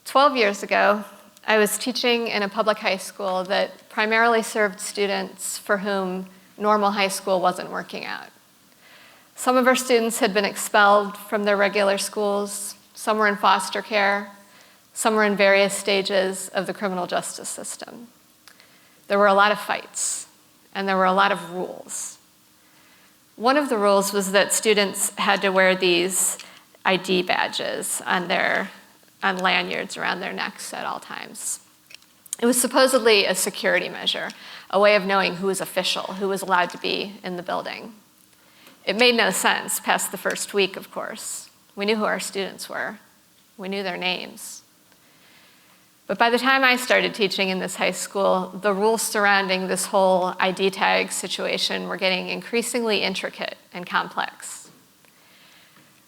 12 years ago, I was teaching in a public high school that primarily served students for whom normal high school wasn't working out. Some of our students had been expelled from their regular schools, some were in foster care, some were in various stages of the criminal justice system. There were a lot of fights, and there were a lot of rules. One of the rules was that students had to wear these ID badges on lanyards around their necks at all times. It was supposedly a security measure, a way of knowing who was official, who was allowed to be in the building. It made no sense past the first week, of course. We knew who our students were. We knew their names. But by the time I started teaching in this high school, the rules surrounding this whole ID tag situation were getting increasingly intricate and complex.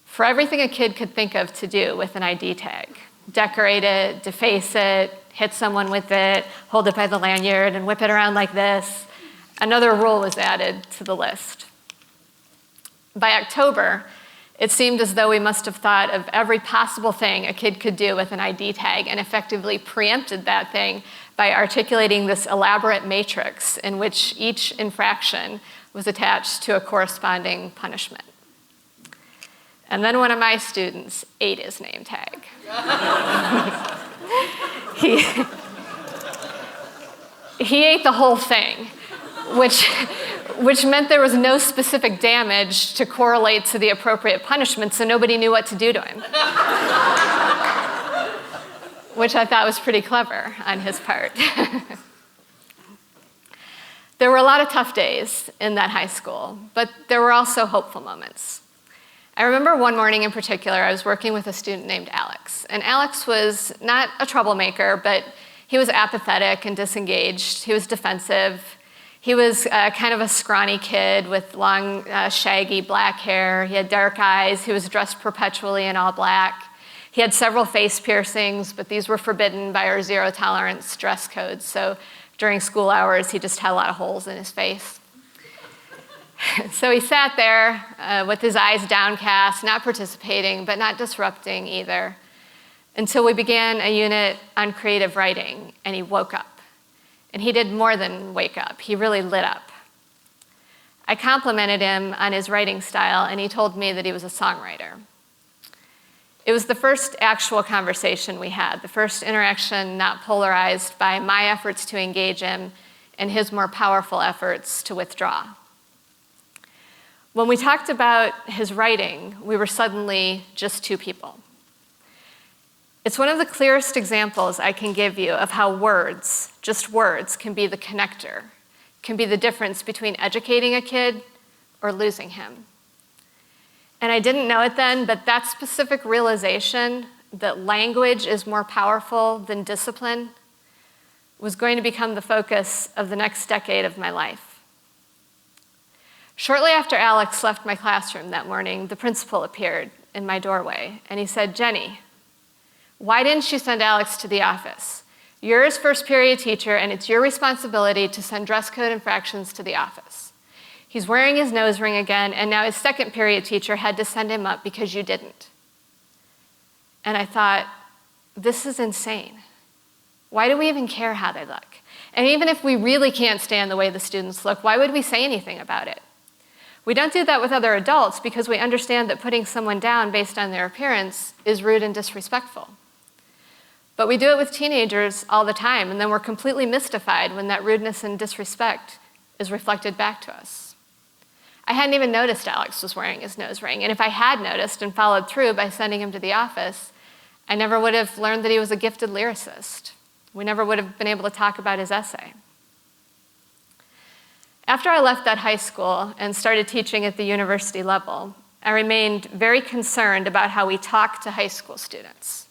For everything a kid could think of to do with an ID tag, decorate it, deface it, hit someone with it, hold it by the lanyard, and whip it around like this, another rule was added to the list. By October, it seemed as though we must have thought of every possible thing a kid could do with an ID tag and effectively preempted that thing by articulating this elaborate matrix in which each infraction was attached to a corresponding punishment. And then one of my students ate his name tag. He ate the whole thing, which meant there was no specific damage to correlate to the appropriate punishment, so nobody knew what to do to him. Which I thought was pretty clever on his part. There were a lot of tough days in that high school, but there were also hopeful moments. I remember one morning in particular, I was working with a student named Alex. And Alex was not a troublemaker, but he was apathetic and disengaged. He was defensive. He was kind of a scrawny kid with long, shaggy black hair. He had dark eyes. He was dressed perpetually in all black. He had several face piercings, but these were forbidden by our zero-tolerance dress code. So during school hours, he just had a lot of holes in his face. So he sat there with his eyes downcast, not participating, but not disrupting either, until we began a unit on creative writing, and he woke up. And he did more than wake up. He really lit up. I complimented him on his writing style, and he told me that he was a songwriter. It was the first actual conversation we had, the first interaction not polarized by my efforts to engage him and his more powerful efforts to withdraw. When we talked about his writing, we were suddenly just two people. It's one of the clearest examples I can give you of how words, just words, can be the connector, can be the difference between educating a kid or losing him. And I didn't know it then, but that specific realization that language is more powerful than discipline was going to become the focus of the next decade of my life. Shortly after Alex left my classroom that morning, the principal appeared in my doorway, and he said, "Jenny, why didn't you send Alex to the office? You're his first period teacher, and it's your responsibility to send dress code infractions to the office. He's wearing his nose ring again, and now his second period teacher had to send him up because you didn't." And I thought, this is insane. Why do we even care how they look? And even if we really can't stand the way the students look, why would we say anything about it? We don't do that with other adults because we understand that putting someone down based on their appearance is rude and disrespectful. But we do it with teenagers all the time, and then we're completely mystified when that rudeness and disrespect is reflected back to us. I hadn't even noticed Alex was wearing his nose ring, and if I had noticed and followed through by sending him to the office, I never would have learned that he was a gifted lyricist. We never would have been able to talk about his essay. After I left that high school and started teaching at the university level, I remained very concerned about how we talk to high school students.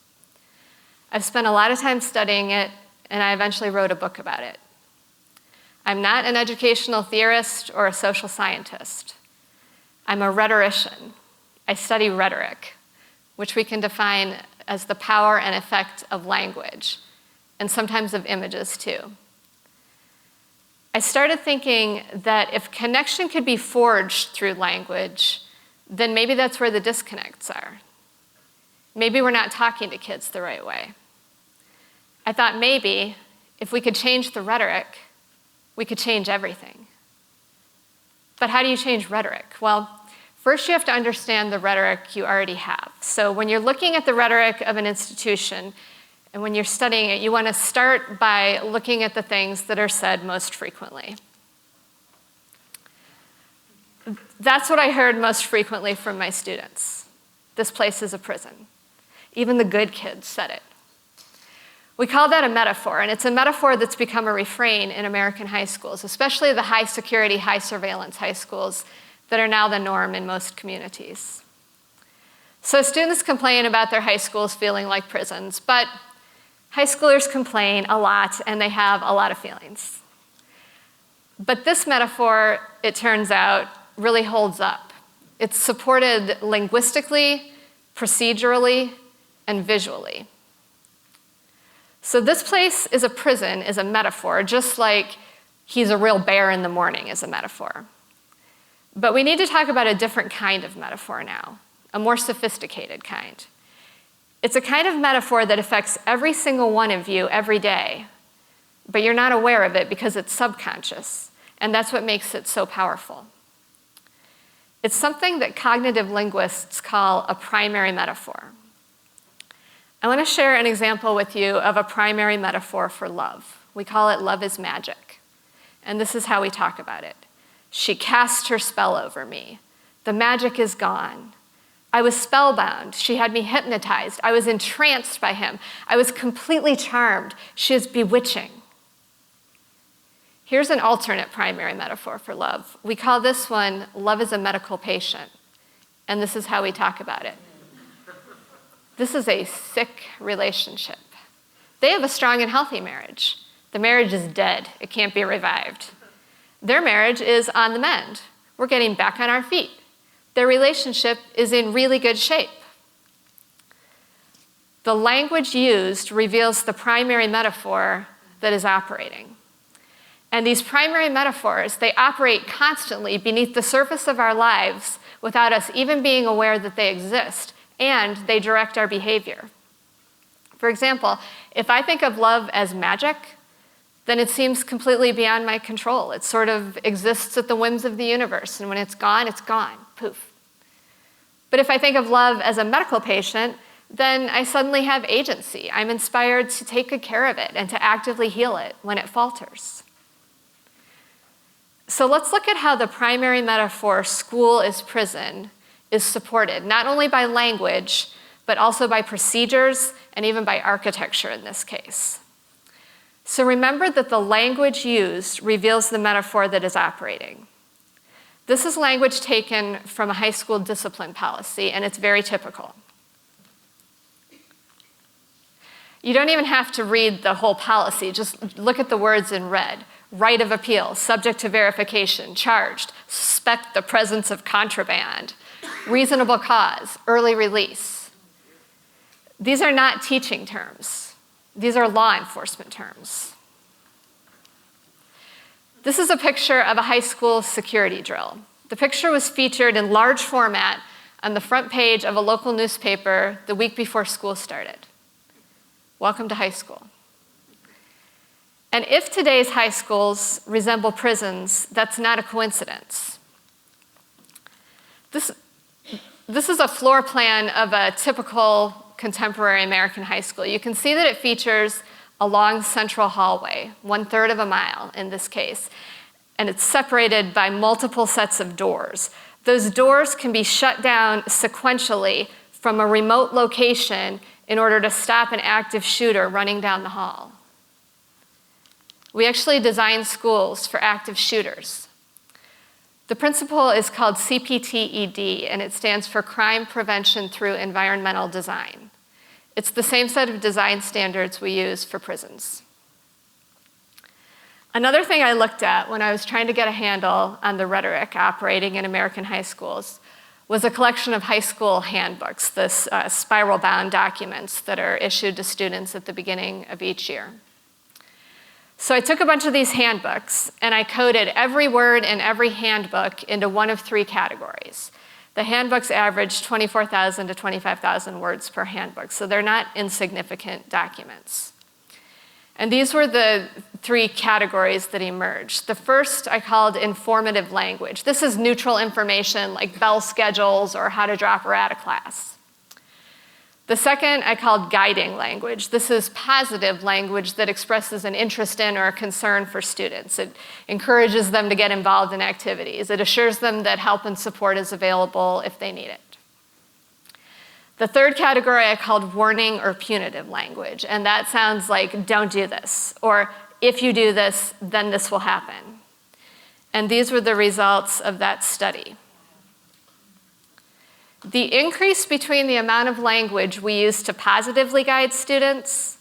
I've spent a lot of time studying it, and I eventually wrote a book about it. I'm not an educational theorist or a social scientist. I'm a rhetorician. I study rhetoric, which we can define as the power and effect of language, and sometimes of images too. I started thinking that if connection could be forged through language, then maybe that's where the disconnects are. Maybe we're not talking to kids the right way. I thought maybe if we could change the rhetoric, we could change everything. But how do you change rhetoric? Well, first you have to understand the rhetoric you already have. So when you're looking at the rhetoric of an institution, and when you're studying it, you want to start by looking at the things that are said most frequently. That's what I heard most frequently from my students. This place is a prison. Even the good kids said it. We call that a metaphor, and it's a metaphor that's become a refrain in American high schools, especially the high security, high surveillance high schools that are now the norm in most communities. So students complain about their high schools feeling like prisons, but high schoolers complain a lot, and they have a lot of feelings. But this metaphor, it turns out, really holds up. It's supported linguistically, procedurally, and visually. So this place is a prison is a metaphor, just like he's a real bear in the morning is a metaphor. But we need to talk about a different kind of metaphor now, a more sophisticated kind. It's a kind of metaphor that affects every single one of you every day, but you're not aware of it because it's subconscious, and that's what makes it so powerful. It's something that cognitive linguists call a primary metaphor. I want to share an example with you of a primary metaphor for love. We call it love is magic, and this is how we talk about it. She cast her spell over me. The magic is gone. I was spellbound. She had me hypnotized. I was entranced by him. I was completely charmed. She is bewitching. Here's an alternate primary metaphor for love. We call this one, love is a medical patient. And this is how we talk about it. This is a sick relationship. They have a strong and healthy marriage. The marriage is dead. It can't be revived. Their marriage is on the mend. We're getting back on our feet. Their relationship is in really good shape. The language used reveals the primary metaphor that is operating. And these primary metaphors, they operate constantly beneath the surface of our lives without us even being aware that they exist, and they direct our behavior. For example, if I think of love as magic, then it seems completely beyond my control. It sort of exists at the whims of the universe, and when it's gone, poof. But if I think of love as a medical patient, then I suddenly have agency. I'm inspired to take good care of it and to actively heal it when it falters. So let's look at how the primary metaphor, school is prison, is supported, not only by language, but also by procedures and even by architecture in this case. So remember that the language used reveals the metaphor that is operating. This is language taken from a high school discipline policy, and it's very typical. You don't even have to read the whole policy, just look at the words in red. Right of appeal, subject to verification, charged, suspect the presence of contraband, reasonable cause, early release. These are not teaching terms. These are law enforcement terms. This is a picture of a high school security drill. The picture was featured in large format on the front page of a local newspaper the week before school started. Welcome to high school. And if today's high schools resemble prisons, that's not a coincidence. This is a floor plan of a typical contemporary American high school. You can see that it features a long central hallway, 1/3 of a mile in this case, and it's separated by multiple sets of doors. Those doors can be shut down sequentially from a remote location in order to stop an active shooter running down the hall. We actually design schools for active shooters. The principle is called CPTED, and it stands for Crime Prevention Through Environmental Design. It's the same set of design standards we use for prisons. Another thing I looked at when I was trying to get a handle on the rhetoric operating in American high schools was a collection of high school handbooks, this spiral-bound documents that are issued to students at the beginning of each year. So I took a bunch of these handbooks and I coded every word in every handbook into one of 3 categories. The handbooks average 24,000 to 25,000 words per handbook, so they're not insignificant documents. And these were the 3 categories that emerged. The first I called informative language. This is neutral information like bell schedules or how to drop her out of class. The second I called guiding language. This is positive language that expresses an interest in or a concern for students. It encourages them to get involved in activities. It assures them that help and support is available if they need it. The third category I called warning or punitive language, and that sounds like don't do this, or if you do this, then this will happen. And these were the results of that study. The increase between the amount of language we use to positively guide students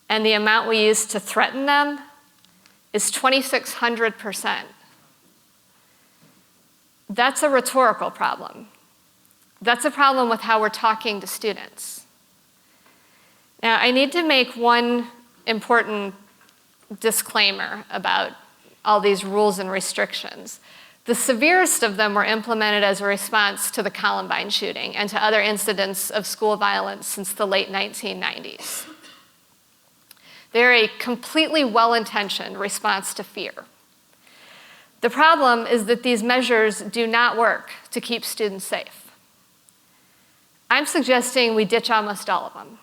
and the amount we use to threaten them is 2,600%. That's a rhetorical problem. That's a problem with how we're talking to students. Now, I need to make one important disclaimer about all these rules and restrictions. The severest of them were implemented as a response to the Columbine shooting and to other incidents of school violence since the late 1990s. They're a completely well-intentioned response to fear. The problem is that these measures do not work to keep students safe. I'm suggesting we ditch almost all of them.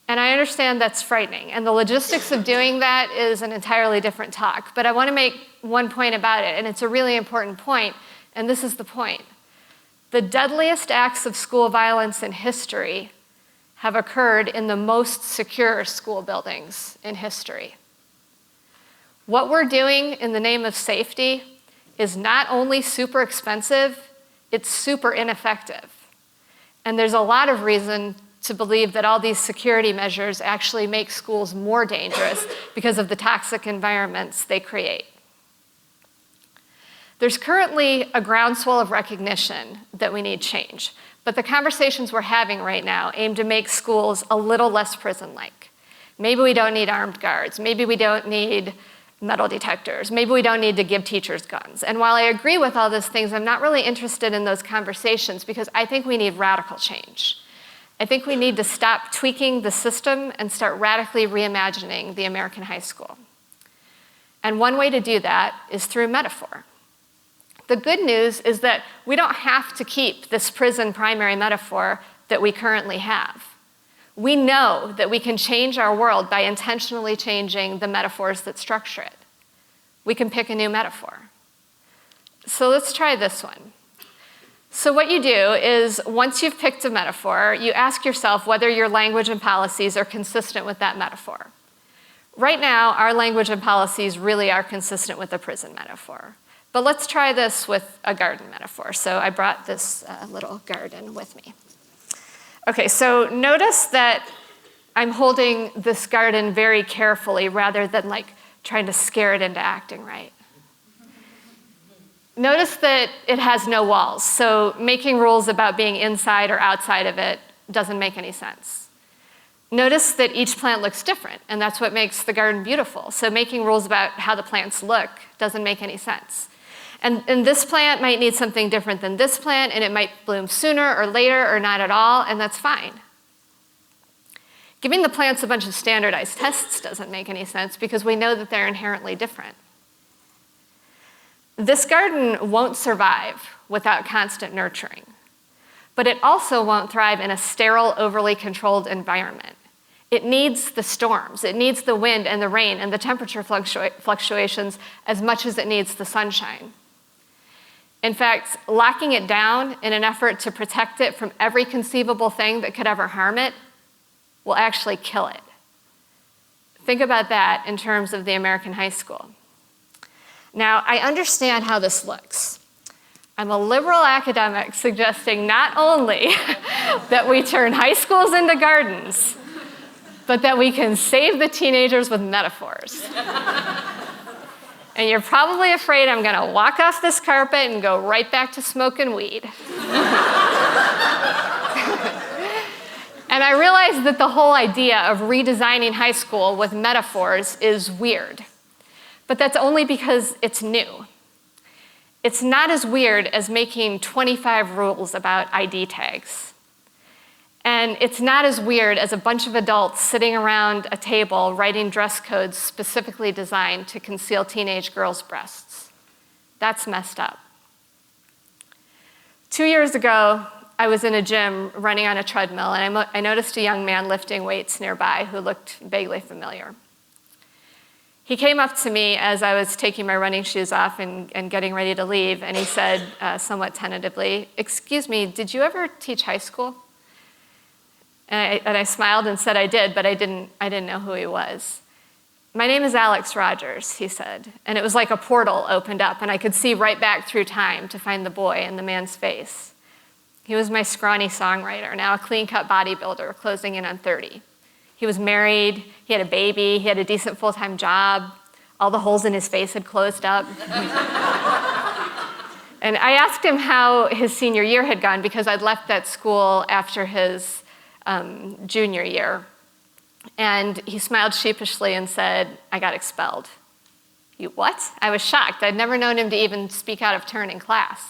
And I understand that's frightening, and the logistics of doing that is an entirely different talk. But I want to make one point about it, and it's a really important point, and this is the point. The deadliest acts of school violence in history have occurred in the most secure school buildings in history. What we're doing in the name of safety is not only super expensive, it's super ineffective. And there's a lot of reason to believe that all these security measures actually make schools more dangerous because of the toxic environments they create. There's currently a groundswell of recognition that we need change, but the conversations we're having right now aim to make schools a little less prison-like. Maybe we don't need armed guards. Maybe we don't need metal detectors. Maybe we don't need to give teachers guns. And while I agree with all those things, I'm not really interested in those conversations because I think we need radical change. I think we need to stop tweaking the system and start radically reimagining the American high school. And one way to do that is through metaphor. The good news is that we don't have to keep this prison primary metaphor that we currently have. We know that we can change our world by intentionally changing the metaphors that structure it. We can pick a new metaphor. So let's try this one. So what you do is, once you've picked a metaphor, you ask yourself whether your language and policies are consistent with that metaphor. Right now, our language and policies really are consistent with the prison metaphor. But let's try this with a garden metaphor. So I brought this little garden with me. Okay, so notice that I'm holding this garden very carefully rather than like trying to scare it into acting right. Notice that it has no walls, so making rules about being inside or outside of it doesn't make any sense. Notice that each plant looks different, and that's what makes the garden beautiful. So making rules about how the plants look doesn't make any sense. And this plant might need something different than this plant, and it might bloom sooner or later or not at all, and that's fine. Giving the plants a bunch of standardized tests doesn't make any sense because we know that they're inherently different. This garden won't survive without constant nurturing, but it also won't thrive in a sterile, overly controlled environment. It needs the storms, it needs the wind and the rain and the temperature fluctuations as much as it needs the sunshine. In fact, locking it down in an effort to protect it from every conceivable thing that could ever harm it will actually kill it. Think about that in terms of the American high school. Now, I understand how this looks. I'm a liberal academic suggesting not only that we turn high schools into gardens, but that we can save the teenagers with metaphors. And you're probably afraid I'm gonna walk off this carpet and go right back to smoking weed. And I realize that the whole idea of redesigning high school with metaphors is weird. But that's only because it's new. It's not as weird as making 25 rules about ID tags. And it's not as weird as a bunch of adults sitting around a table writing dress codes specifically designed to conceal teenage girls' breasts. That's messed up. 2 years ago, I was in a gym running on a treadmill, and I noticed a young man lifting weights nearby who looked vaguely familiar. He came up to me as I was taking my running shoes off and getting ready to leave, and he said, somewhat tentatively, "Excuse me, did you ever teach high school?" And I smiled and said I did, but I didn't know who he was. "My name is Alex Rogers," he said, and it was like a portal opened up, and I could see right back through time to find the boy in the man's face. He was my scrawny songwriter, now a clean-cut bodybuilder, closing in on 30. He was married, he had a baby, he had a decent full-time job, all the holes in his face had closed up. And I asked him how his senior year had gone because I'd left that school after his junior year. And he smiled sheepishly and said, "I got expelled." "You what?" I was shocked. I'd never known him to even speak out of turn in class.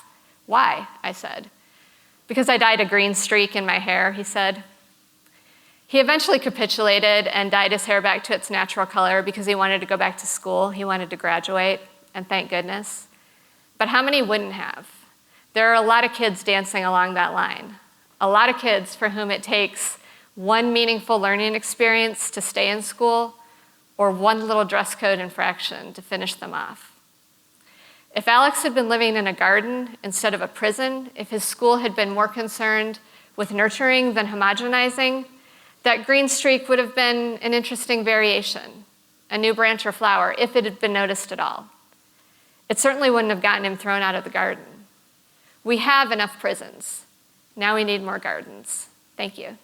"Why?" I said. "Because I dyed a green streak in my hair," he said. He eventually capitulated and dyed his hair back to its natural color because he wanted to go back to school. He wanted to graduate, and thank goodness. But how many wouldn't have? There are a lot of kids dancing along that line. A lot of kids for whom it takes one meaningful learning experience to stay in school or one little dress code infraction to finish them off. If Alex had been living in a garden instead of a prison, if his school had been more concerned with nurturing than homogenizing, that green streak would have been an interesting variation, a new branch or flower, if it had been noticed at all. It certainly wouldn't have gotten him thrown out of the garden. We have enough prisons. Now we need more gardens. Thank you.